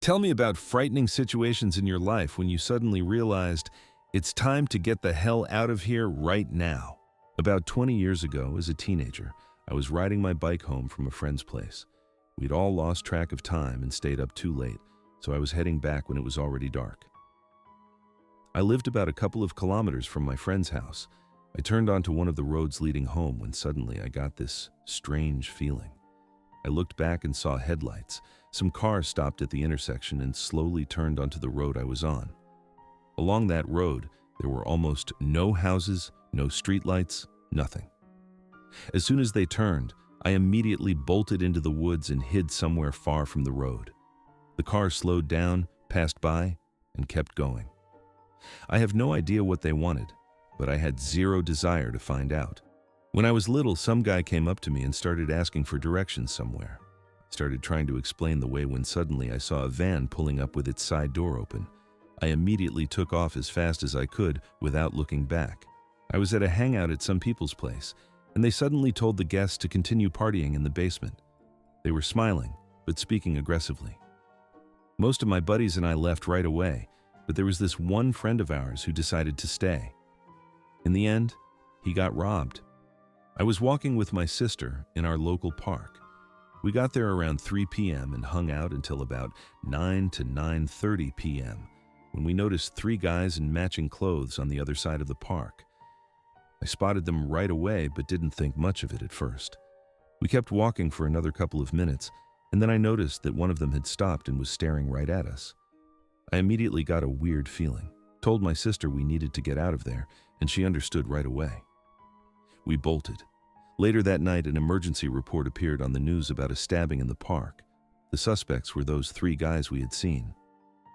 Tell me about frightening situations in your life when you suddenly realized it's time to get the hell out of here right now. About 20 years ago, as a teenager, I was riding my bike home from a friend's place. We'd all lost track of time and stayed up too late, so I was heading back when it was already dark. I lived about a couple of kilometers from my friend's house. I turned onto one of the roads leading home when suddenly I got this strange feeling. I looked back and saw headlights. Some cars stopped at the intersection and slowly turned onto the road I was on. Along that road, there were almost no houses, no streetlights, nothing. As soon as they turned, I immediately bolted into the woods and hid somewhere far from the road. The car slowed down, passed by, and kept going. I have no idea what they wanted, but I had zero desire to find out. When I was little, some guy came up to me and started asking for directions somewhere. I started trying to explain the way when suddenly I saw a van pulling up with its side door open. I immediately took off as fast as I could without looking back. I was at a hangout at some people's place, and they suddenly told the guests to continue partying in the basement. They were smiling, but speaking aggressively. Most of my buddies and I left right away, but there was this one friend of ours who decided to stay. In the end, he got robbed. I was walking with my sister in our local park. We got there around 3 p.m. and hung out until about 9 to 9:30 p.m. when we noticed 3 guys in matching clothes on the other side of the park. I spotted them right away but didn't think much of it at first. We kept walking for another couple of minutes, and then I noticed that one of them had stopped and was staring right at us. I immediately got a weird feeling, told my sister we needed to get out of there, and she understood right away. We bolted. Later that night, an emergency report appeared on the news about a stabbing in the park. The suspects were those 3 guys we had seen.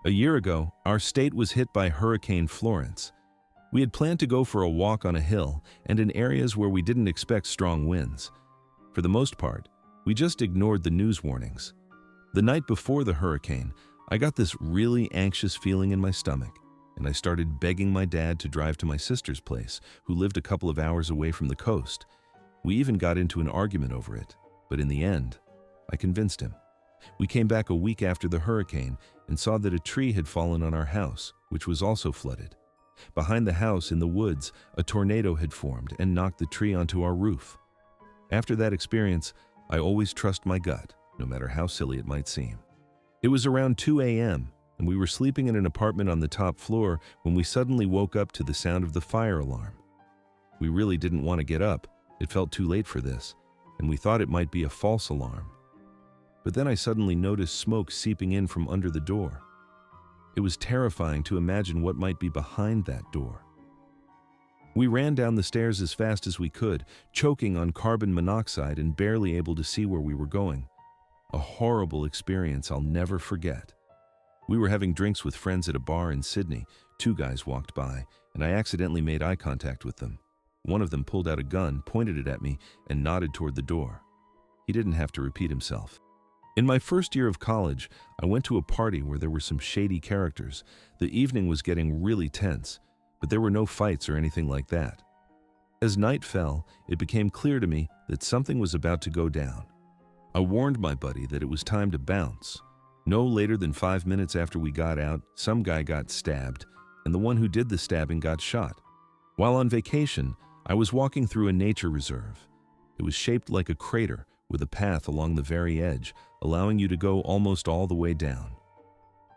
A year ago, our state was hit by Hurricane Florence. We had planned to go for a walk on a hill and in areas where we didn't expect strong winds. For the most part, we just ignored the news warnings. The night before the hurricane, I got this really anxious feeling in my stomach, and I started begging my dad to drive to my sister's place, who lived a couple of hours away from the coast. We even got into an argument over it, but in the end, I convinced him. We came back a week after the hurricane and saw that a tree had fallen on our house, which was also flooded. Behind the house in the woods, a tornado had formed and knocked the tree onto our roof. After that experience, I always trust my gut, no matter how silly it might seem. It was around 2 a.m., and we were sleeping in an apartment on the top floor when we suddenly woke up to the sound of the fire alarm. We really didn't want to get up. It felt too late for this, and we thought it might be a false alarm. But then I suddenly noticed smoke seeping in from under the door. It was terrifying to imagine what might be behind that door. We ran down the stairs as fast as we could, choking on carbon monoxide and barely able to see where we were going. A horrible experience I'll never forget. We were having drinks with friends at a bar in Sydney. 2 guys walked by, and I accidentally made eye contact with them. One of them pulled out a gun, pointed it at me, and nodded toward the door. He didn't have to repeat himself. In my first year of college, I went to a party where there were some shady characters. The evening was getting really tense, but there were no fights or anything like that. As night fell, it became clear to me that something was about to go down. I warned my buddy that it was time to bounce. No later than 5 minutes after we got out, some guy got stabbed, and the one who did the stabbing got shot. While on vacation, I was walking through a nature reserve. It was shaped like a crater with a path along the very edge, allowing you to go almost all the way down.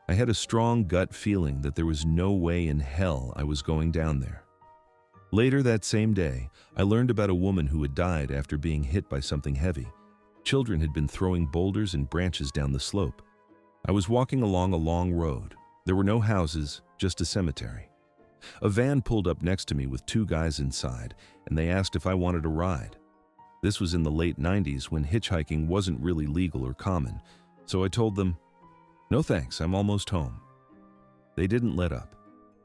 I had a strong gut feeling that there was no way in hell I was going down there. Later that same day, I learned about a woman who had died after being hit by something heavy. Children had been throwing boulders and branches down the slope. I was walking along a long road. There were no houses, just a cemetery. A van pulled up next to me with 2 guys inside, and they asked if I wanted a ride. This was in the late 90s when hitchhiking wasn't really legal or common, so I told them, "No thanks, I'm almost home." They didn't let up.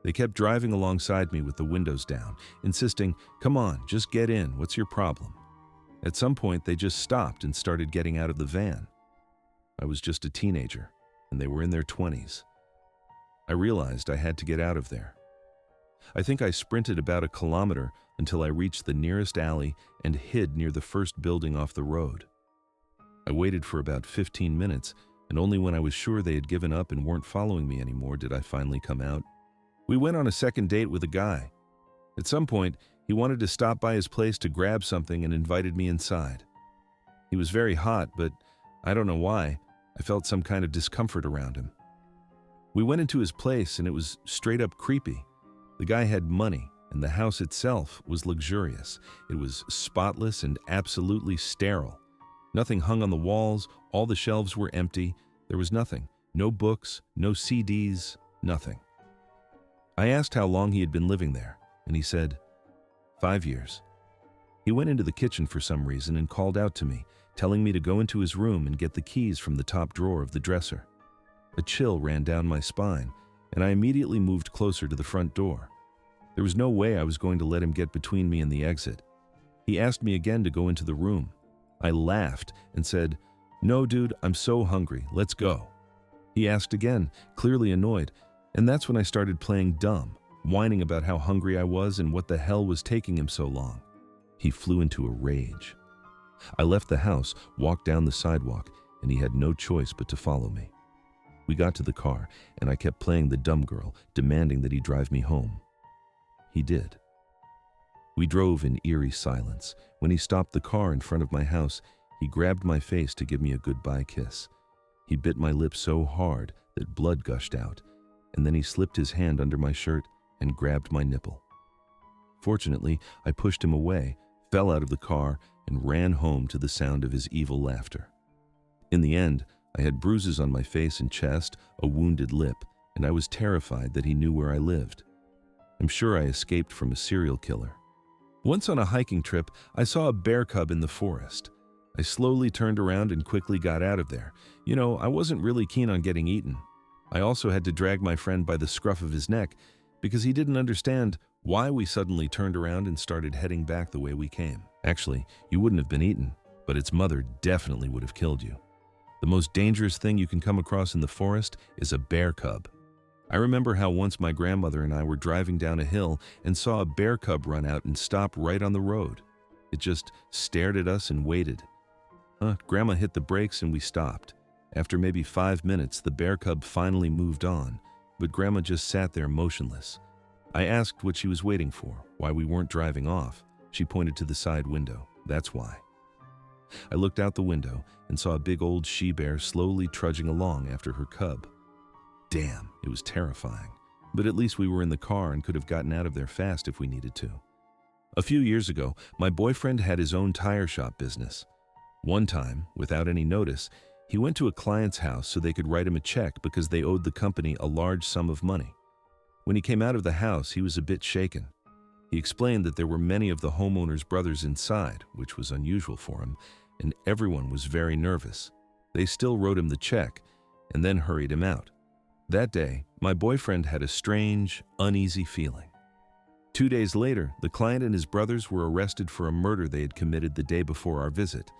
They kept driving alongside me with the windows down, insisting, "Come on, just get in, what's your problem?" At some point, they just stopped and started getting out of the van. I was just a teenager, and they were in their 20s. I realized I had to get out of there. I think I sprinted about a kilometer until I reached the nearest alley and hid near the first building off the road. I waited for about 15 minutes, and only when I was sure they had given up and weren't following me anymore did I finally come out. We went on a second date with a guy. At some point, he wanted to stop by his place to grab something and invited me inside. He was very hot, but I don't know why, I felt some kind of discomfort around him. We went into his place and it was straight up creepy. The guy had money, and the house itself was luxurious. It was spotless and absolutely sterile. Nothing hung on the walls, all the shelves were empty. There was nothing. No books, no CDs, nothing. I asked how long he had been living there, and he said, 5 years. He went into the kitchen for some reason and called out to me, telling me to go into his room and get the keys from the top drawer of the dresser. A chill ran down my spine, and I immediately moved closer to the front door. There was no way I was going to let him get between me and the exit. He asked me again to go into the room. I laughed and said, "No, dude, I'm so hungry. Let's go." He asked again, clearly annoyed, and that's when I started playing dumb, whining about how hungry I was and what the hell was taking him so long. He flew into a rage. I left the house, walked down the sidewalk, and he had no choice but to follow me. We got to the car, and I kept playing the dumb girl, demanding that he drive me home. He did. We drove in eerie silence. When he stopped the car in front of my house, he grabbed my face to give me a goodbye kiss. He bit my lip so hard that blood gushed out, and then he slipped his hand under my shirt and grabbed my nipple. Fortunately, I pushed him away, fell out of the car, and ran home to the sound of his evil laughter. In the end, I had bruises on my face and chest, a wounded lip, and I was terrified that he knew where I lived. I'm sure I escaped from a serial killer. Once on a hiking trip, I saw a bear cub in the forest. I slowly turned around and quickly got out of there. I wasn't really keen on getting eaten. I also had to drag my friend by the scruff of his neck because he didn't understand why we suddenly turned around and started heading back the way we came. Actually, you wouldn't have been eaten, but its mother definitely would have killed you. The most dangerous thing you can come across in the forest is a bear cub. I remember how once my grandmother and I were driving down a hill and saw a bear cub run out and stop right on the road. It just stared at us and waited. Grandma hit the brakes and we stopped. After maybe 5 minutes, the bear cub finally moved on, but Grandma just sat there motionless. I asked what she was waiting for, why we weren't driving off. She pointed to the side window. That's why. I looked out the window and saw a big old she-bear slowly trudging along after her cub. Damn, it was terrifying. But at least we were in the car and could have gotten out of there fast if we needed to. A few years ago, my boyfriend had his own tire shop business. One time, without any notice, he went to a client's house so they could write him a check because they owed the company a large sum of money. When he came out of the house, he was a bit shaken. He explained that there were many of the homeowner's brothers inside, which was unusual for him, and everyone was very nervous. They still wrote him the check and then hurried him out. That day, my boyfriend had a strange, uneasy feeling. 2 days later, the client and his brothers were arrested for a murder they had committed the day before our visit.